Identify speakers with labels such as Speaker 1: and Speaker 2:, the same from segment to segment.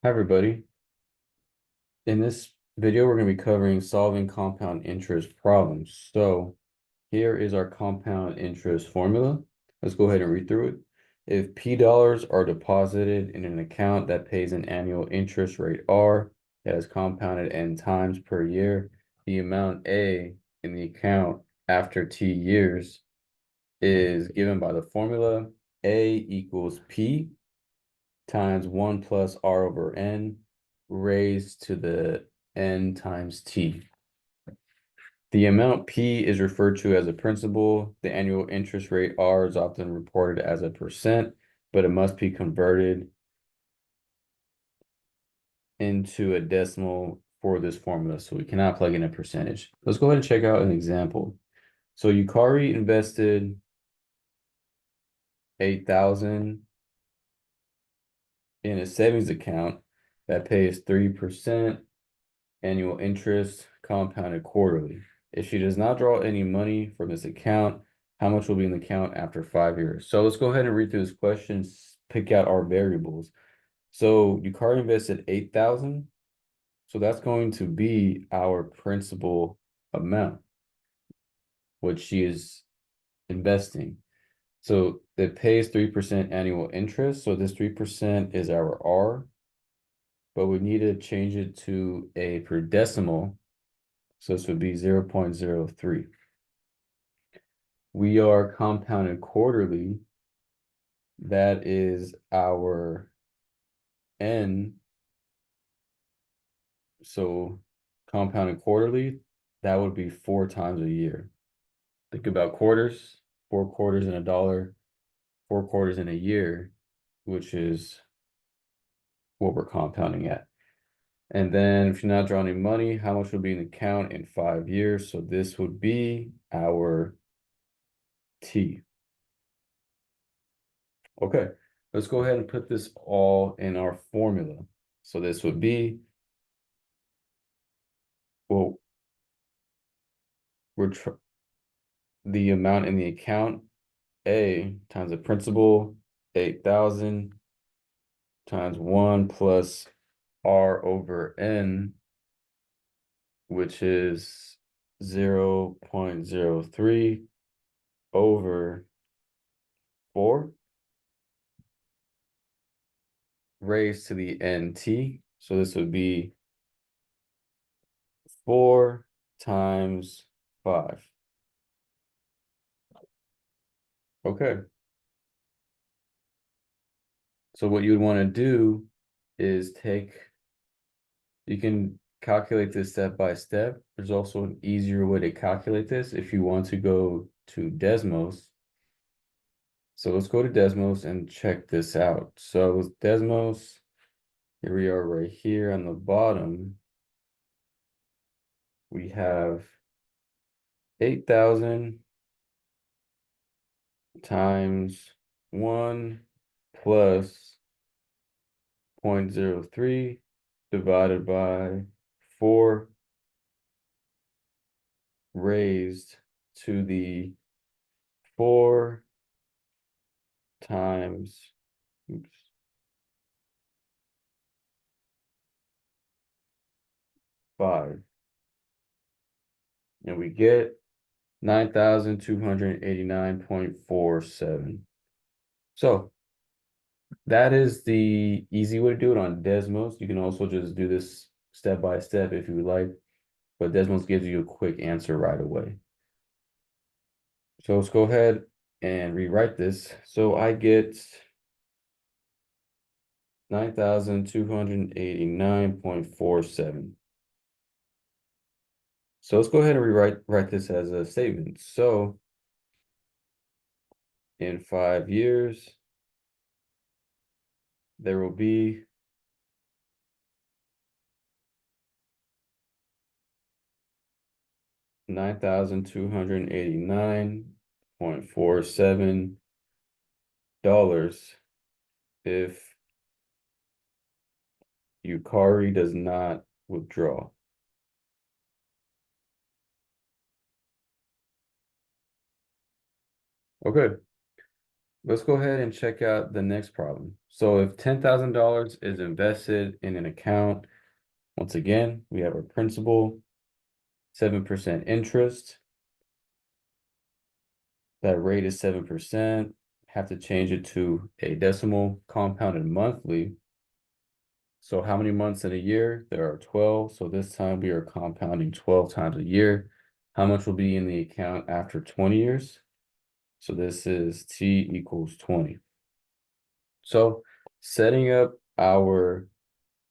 Speaker 1: Hi everybody. In this video, we're going to be covering solving compound interest problems. So here is our compound interest formula. Let's go ahead and read through it. If P dollars are deposited in an account that pays an annual interest rate R that is compounded N times per year, the amount A in the account after T years is given by the formula A equals P times 1 plus R over N raised to the N times T. The amount P is referred to as a principal. The annual interest rate R is often reported as a percent, but it must be converted into a decimal for this formula. So we cannot plug in a percentage. Let's go ahead and check out an example. So Yukari invested 8,000 in a savings account that pays 3% annual interest compounded quarterly. If she does not draw any money from this account, how much will be in the account after 5 years? So let's go ahead and read through this question, pick out our variables. So Yukari invested 8,000. So that's going to be our principal amount, which she is investing. So it pays 3% annual interest. So this 3% is our R, but we need to change it to a per decimal. So this would be 0.03. We are compounded quarterly. That is our N. So compounded quarterly, that would be 4 times a year. Think about quarters, 4 quarters in a dollar, 4 quarters in a year, which is what we're compounding at. And then if you're not drawing any money, how much will be in the account in 5 years? So this would be our T. Okay, let's go ahead and put this all in our formula. So this would be, well, the amount in the account, A times the principal, 8,000 times 1 plus R over N, which is 0.03 over 4 raised to the NT. So this would be 4 times 5. Okay. So what you would want to do is you can calculate this step by step. There's also an easier way to calculate this if you want to go to Desmos. So let's go to Desmos and check this out. So with Desmos, here we are right here on the bottom. We have 8,000 times 1 plus 0.03 divided by 4 raised to the 4 times, oops, 5. And we get 9,289.47. So that is the easy way to do it on Desmos. You can also just do this step by step if you like, but Desmos gives you a quick answer right away. So let's go ahead and rewrite this. So I get 9,289.47. So let's go ahead and write this as a statement. So in 5 years, there will be 9,289.47 if Yukari does not withdraw. Okay, let's go ahead and check out the next problem. So if $10,000 is invested in an account, once again, we have our principal, 7% interest. That rate is 7%. Have to change it to a decimal, compounded monthly. So how many months in a year? There are 12. So this time we are compounding 12 times a year. How much will be in the account after 20 years? So this is T equals 20. So setting up our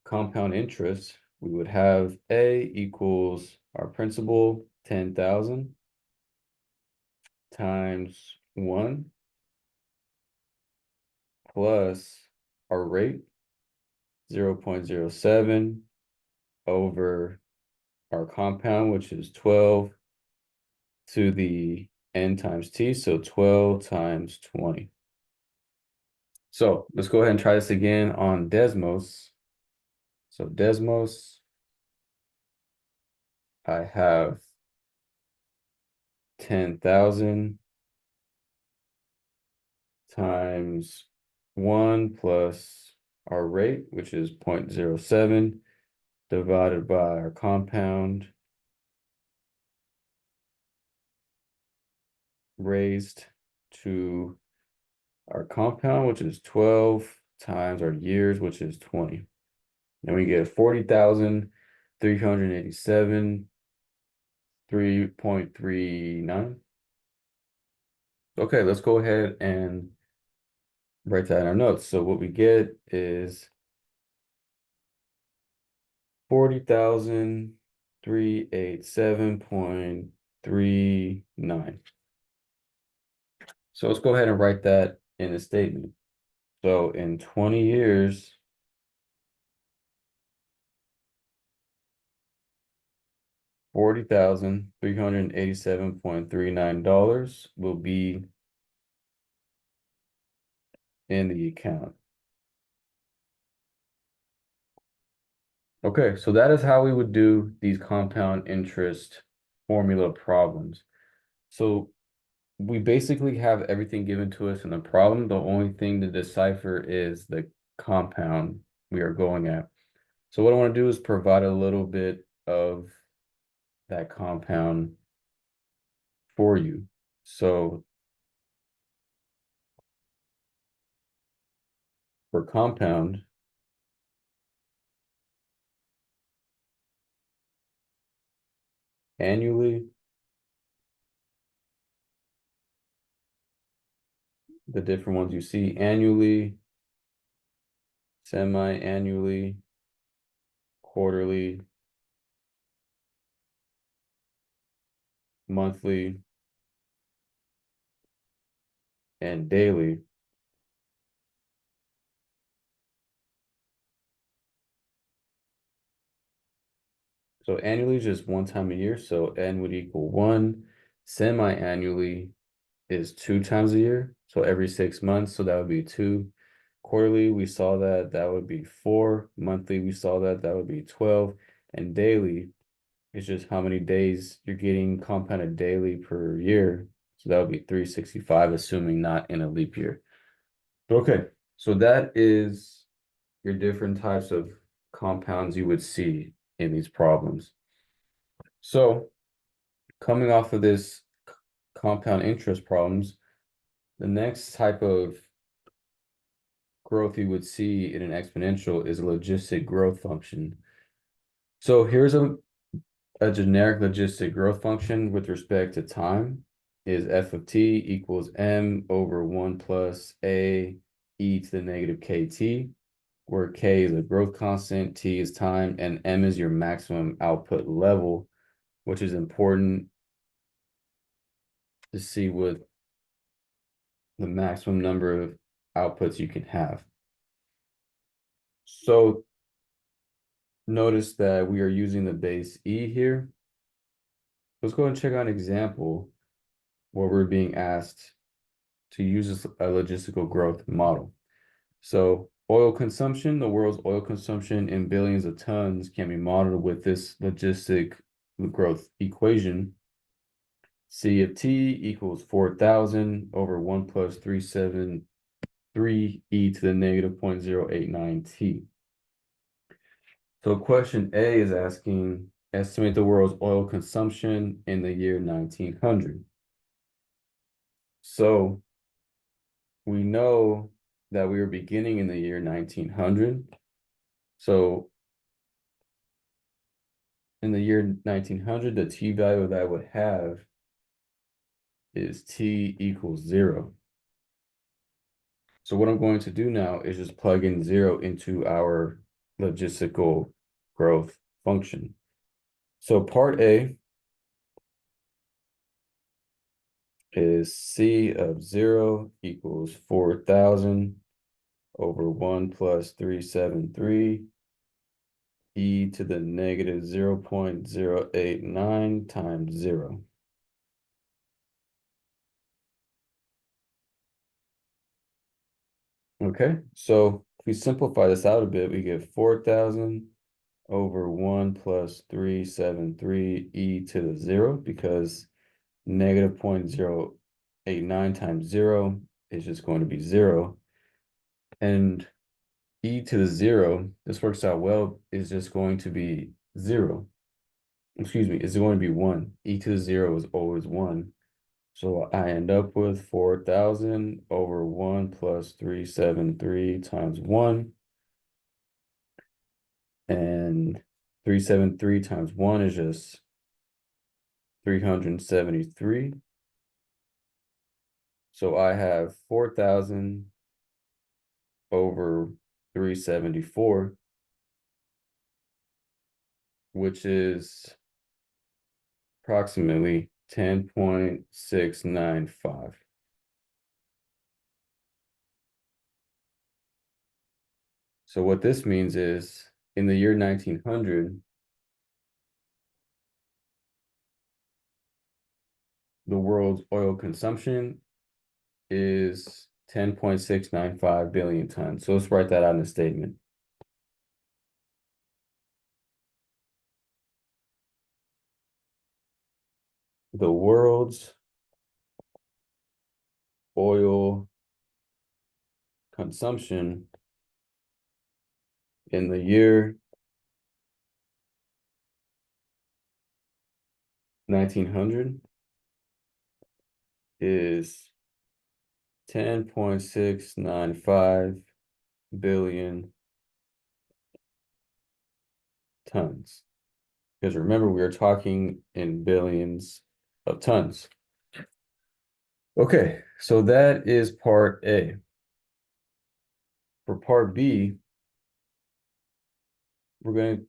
Speaker 1: compound interest, we would have A equals our principal, 10,000 times 1 plus our rate, 0.07 over our compound, which is 12 to the n times t, so 12 times 20. So let's go ahead and try this again on Desmos. So Desmos, I have 10,000 times 1 plus our rate, which is 0.07, divided by our compound raised to our compound, which is 12 times our years, which is 20. Then we get 40,387, 3.39. Okay, let's go ahead and write that in our notes. So what we get is 40,387.39. So let's go ahead and write that in a statement. So in 20 years, $40,387.39 will be in the account. Okay, so that is how we would do these compound interest formula problems. So we basically have everything given to us in the problem. The only thing to decipher is the compound we are going at. So what I want to do is provide a little bit of that compound for you. So for compound, annually, the different ones you see, annually, semi-annually, quarterly, monthly, and daily. So annually is just one time a year, so n would equal 1. Semi-annually is 2 times a year, so every 6 months, so that would be 2. Quarterly, we saw that, that would be 4. Monthly, we saw that, that would be 12. And daily is just how many days you're getting compounded daily per year. So that would be 365, assuming not in a leap year. Okay, so that is your different types of compounds you would see in these problems. So coming off of this compound interest problems, the next type of growth you would see in an exponential is a logistic growth function. So here's a generic logistic growth function with respect to time is f of t equals m over 1 plus a e to the negative kt, where k is a growth constant, t is time, and m is your maximum output level, which is important to see what the maximum number of outputs you can have. So notice that we are using the base e here. Let's go and check out an example where we're being asked to use a logistical growth model. So oil consumption, the world's oil consumption in billions of tons can be modeled with this logistic growth equation. C of t equals 4,000 over 1 plus 373 e to the negative 0.089 t. So question A is asking, estimate the world's oil consumption in the year 1900. So we know that we were beginning in the year 1900. So in the year 1900, the t value that I would have is t equals 0. So what I'm going to do now is just plug in 0 into our logistical growth function. So part A is C of 0 equals 4,000 over 1 plus 373 e to the negative 0.089 times 0. Okay, so if we simplify this out a bit, we get 4,000 over 1 plus 373 e to the 0, because negative 0.089 times 0 is just going to be 0. And e to the 0, this works out well, is just going to be 0. Excuse me, it's going to be 1. E to the 0 is always 1. So I end up with 4,000 over 1 plus 373 times 1. And 373 times 1 is just 373. So I have 4,000 over 374, which is approximately 10.695. So what this means is in the year 1900, the world's oil consumption is 10.695 billion tons. So let's write that out in a statement. The world's oil consumption in the year 1900 is 10.695 billion tons. Because remember, we are talking in billions of tons. Okay, so that is part A. For part B, we're going to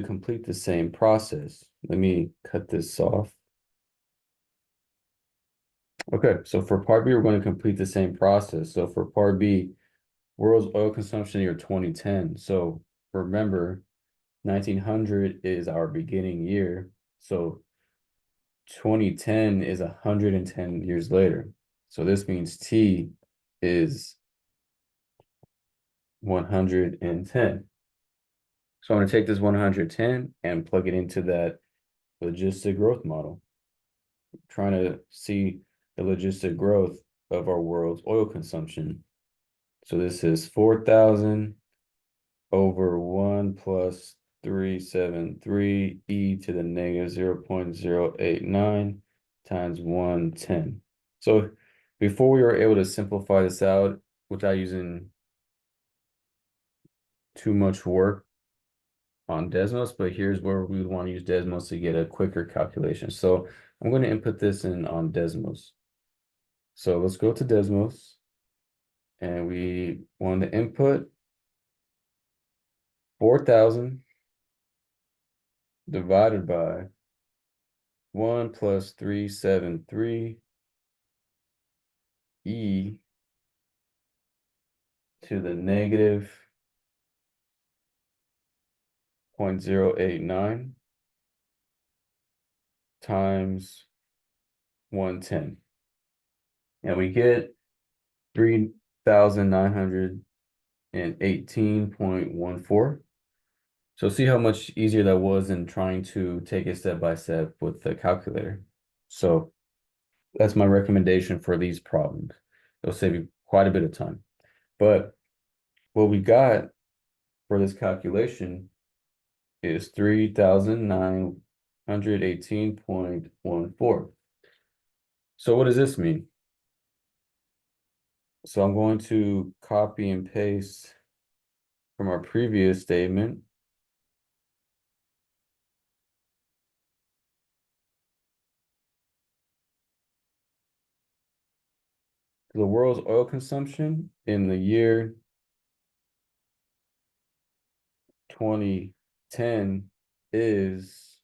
Speaker 1: complete the same process. Let me cut this off. Okay, so for part B, we're going to complete the same process. So for part B, world's oil consumption year 2010. So remember, 1900 is our beginning year. So 2010 is 110 years later. So this means T is 110. So I'm going to take this 110 and plug it into that logistic growth model, trying to see the logistic growth of our world's oil consumption. So this is 4,000 over 1 plus 373 e to the negative 0.089 times 110. So before we were able to simplify this out without using too much work on Desmos, but here's where we would want to use Desmos to get a quicker calculation. So I'm going to input this in on Desmos. So let's go to Desmos, and we want to input 4,000 divided by 1 plus 373 e to the negative 0.089 times 110. And we get 3,918.14. So see how much easier that was than trying to take it step by step with the calculator. So that's my recommendation for these problems. It'll save you quite a bit of time. But what we got for this calculation is 3,918.14. So what does this mean? So I'm going to copy and paste from our previous statement. The world's oil consumption in the year 2010 is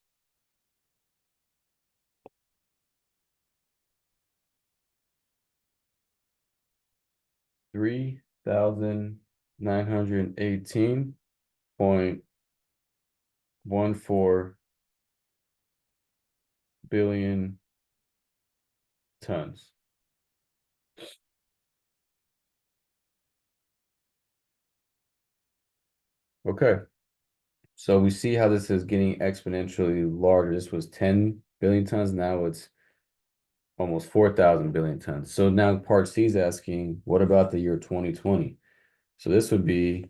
Speaker 1: 3,918.14 billion tons. Okay, so we see how this is getting exponentially larger. This was 10 billion tons, now it's almost 4,000 billion tons. So now part C is asking, what about the year 2020? So this would be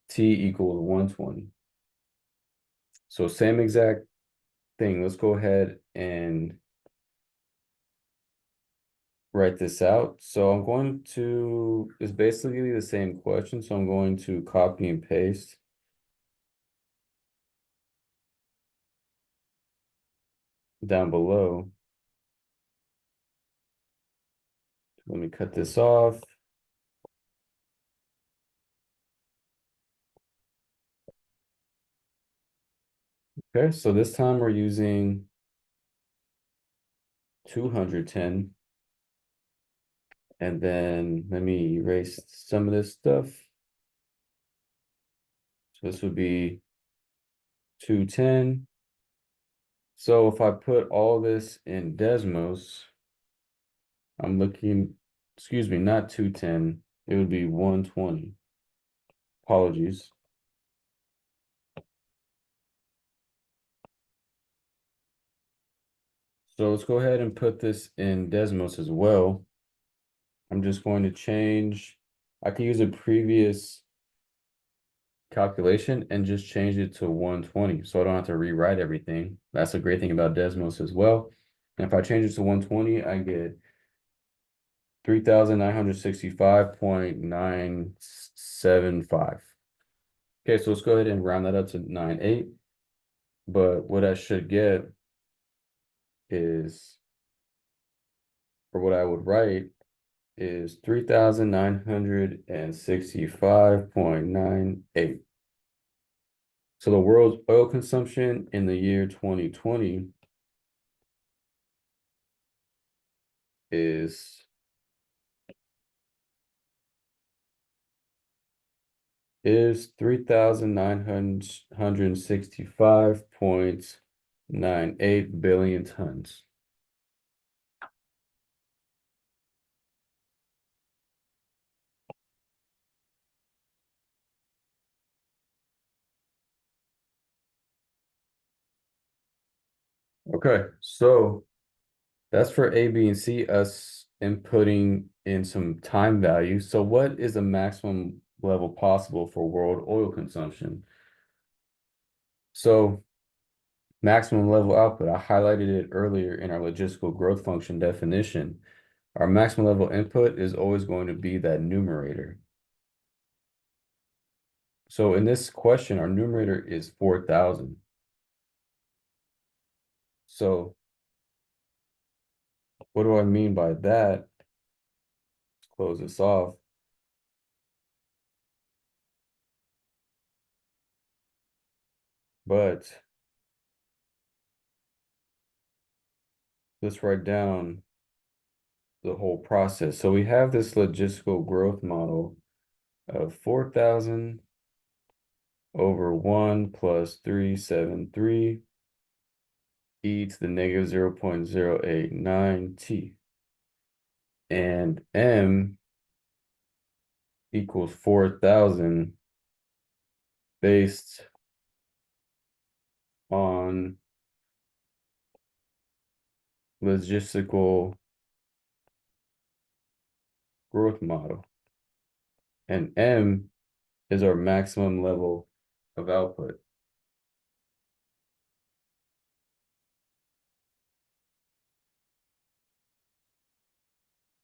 Speaker 1: T equals 120. So same exact thing. Let's go ahead and write this out. So I'm going to, it's basically the same question. So I'm going to copy and paste down below. Let me cut this off. Okay, so this time we're using 210. And then let me erase some of this stuff. So this would be 210. So if I put all this in Desmos, I'm looking, excuse me, not 210, it would be 120. Apologies. So let's go ahead and put this in Desmos as well. I'm just going to change, I can use a previous calculation and just change it to 120 so I don't have to rewrite everything. That's a great thing about Desmos as well. And if I change it to 120, I get 3,965.975. Okay, so let's go ahead and round that up to 98. But what I should get is, or what I would write is 3,965.98. So the world's oil consumption in the year 2020 is 3,965.98 billion tons. Okay, so that's for A, B, and C, us inputting in some time value. So what is the maximum level possible for world oil consumption? So maximum level output, I highlighted it earlier in our logistical growth function definition. Our maximum level input is always going to be that numerator. So in this question, our numerator is 4,000. So what do I mean by that? Let's close this off. But let's write down the whole process. So we have this logistical growth model of 4,000 over 1 plus 373 e to the negative 0.089 t. And m equals 4,000 based on logistical growth model. And M is our maximum level of output.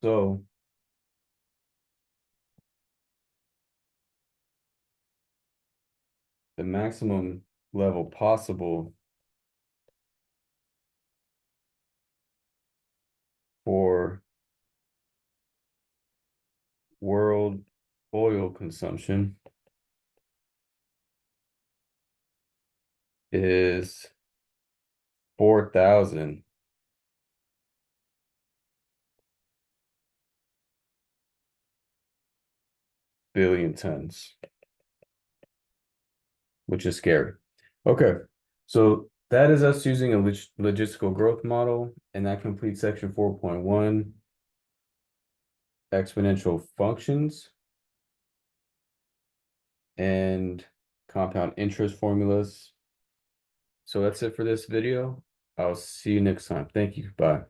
Speaker 1: So the maximum level possible for world oil consumption is 4,000 billion tons, which is scary. Okay, so that is us using a logistical growth model, and that completes section 4.1, exponential functions and compound interest formulas. So that's it for this video. I'll see you next time. Thank you. Bye.